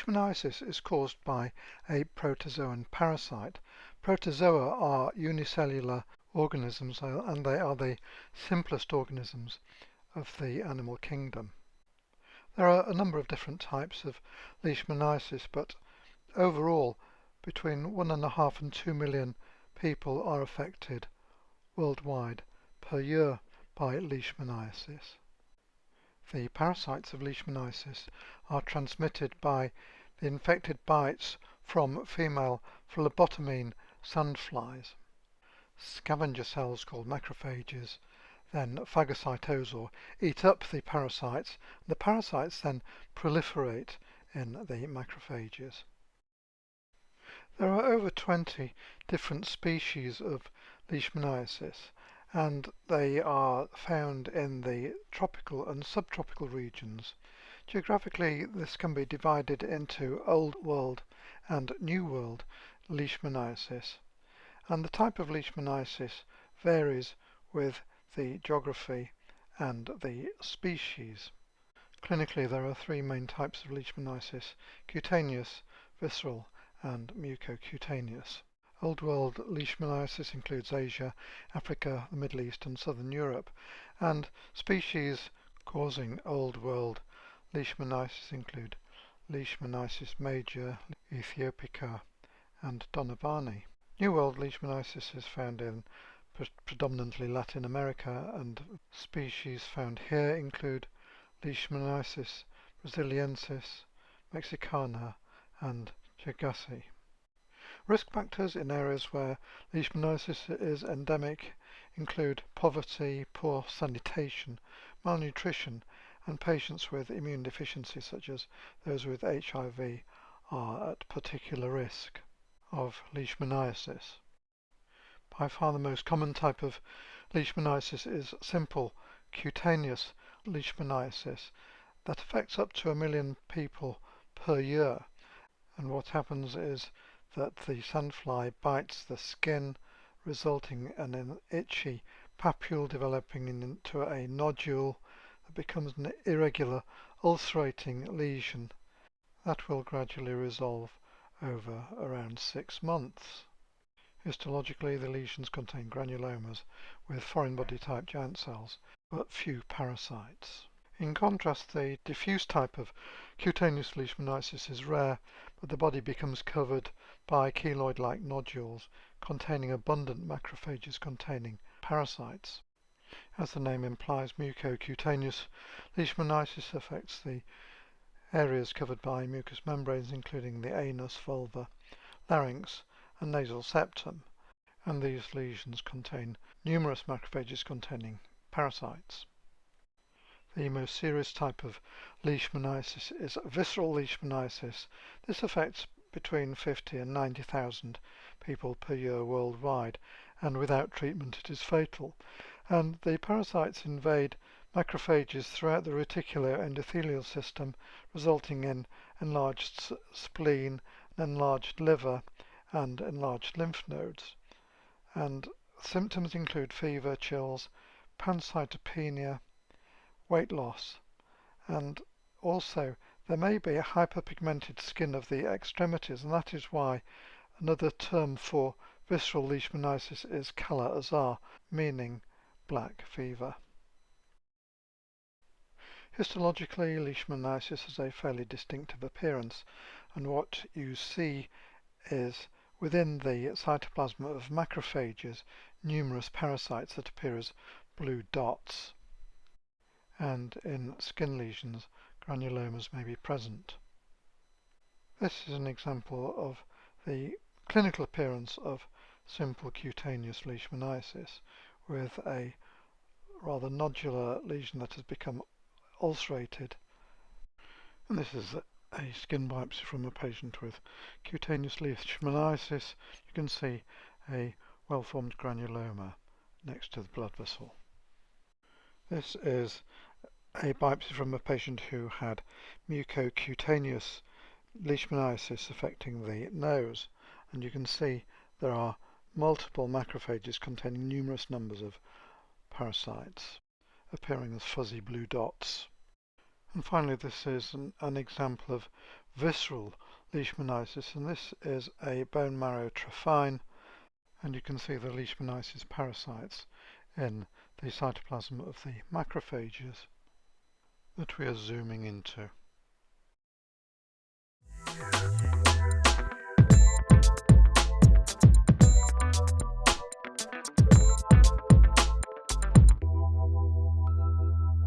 Leishmaniasis is caused by a protozoan parasite. Protozoa are unicellular organisms and they are the simplest organisms of the animal kingdom. There are a number of different types of Leishmaniasis, but overall between 1.5 and 2 million people are affected worldwide per year by Leishmaniasis. The parasites of Leishmaniasis are transmitted by the infected bites from female phlebotomine sandflies. Scavenger cells called macrophages then phagocytose or eat up the parasites. The parasites then proliferate in the macrophages. There are over 20 different species of Leishmaniasis, and they are found in the tropical and subtropical regions. Geographically, this can be divided into Old World and New World Leishmaniasis, and the type of Leishmaniasis varies with the geography and the species. Clinically, there are three main types of Leishmaniasis: cutaneous, visceral, and mucocutaneous. Old World Leishmaniasis includes Asia, Africa, the Middle East and Southern Europe, and species causing Old World Leishmaniasis include Leishmaniasis major, Ethiopica and Donovani. New World Leishmaniasis is found in predominantly Latin America, and species found here include Leishmaniasis brasiliensis, mexicana and Chagassi. Risk factors in areas where Leishmaniasis is endemic include poverty, poor sanitation, malnutrition, and patients with immune deficiency such as those with HIV are at particular risk of Leishmaniasis. By far the most common type of Leishmaniasis is simple cutaneous Leishmaniasis that affects up to 1 million people per year. And what happens is that the sandfly bites the skin, resulting in an itchy papule developing into a nodule that becomes an irregular ulcerating lesion that will gradually resolve over around 6 months. Histologically, the lesions contain granulomas with foreign body type giant cells, but few parasites. In contrast, the diffuse type of cutaneous leishmaniasis is rare, but the body becomes covered by keloid-like nodules containing abundant macrophages containing parasites. As the name implies, mucocutaneous leishmaniasis affects the areas covered by mucous membranes including the anus, vulva, larynx and nasal septum, and these lesions contain numerous macrophages containing parasites. The most serious type of leishmaniasis is visceral leishmaniasis. This affects between 50 and 90,000 people per year worldwide, and without treatment it is fatal. And the parasites invade macrophages throughout the reticular endothelial system, resulting in enlarged spleen, enlarged liver, and enlarged lymph nodes. And symptoms include fever, chills, pancytopenia, weight loss, and also there may be a hyperpigmented skin of the extremities, and that is why another term for visceral leishmaniasis is kala azar, meaning black fever. Histologically, leishmaniasis has a fairly distinctive appearance, and what you see is within the cytoplasm of macrophages numerous parasites that appear as blue dots, and in skin lesions granulomas may be present. This is an example of the clinical appearance of simple cutaneous leishmaniasis, with a rather nodular lesion that has become ulcerated. And this is a skin biopsy from a patient with cutaneous leishmaniasis. You can see a well-formed granuloma next to the blood vessel. This is a biopsy from a patient who had mucocutaneous leishmaniasis affecting the nose, and you can see there are multiple macrophages containing numerous numbers of parasites appearing as fuzzy blue dots. And finally, this is an example of visceral leishmaniasis, and this is a bone marrow trephine, and you can see the leishmaniasis parasites in the cytoplasm of the macrophages that we are zooming into.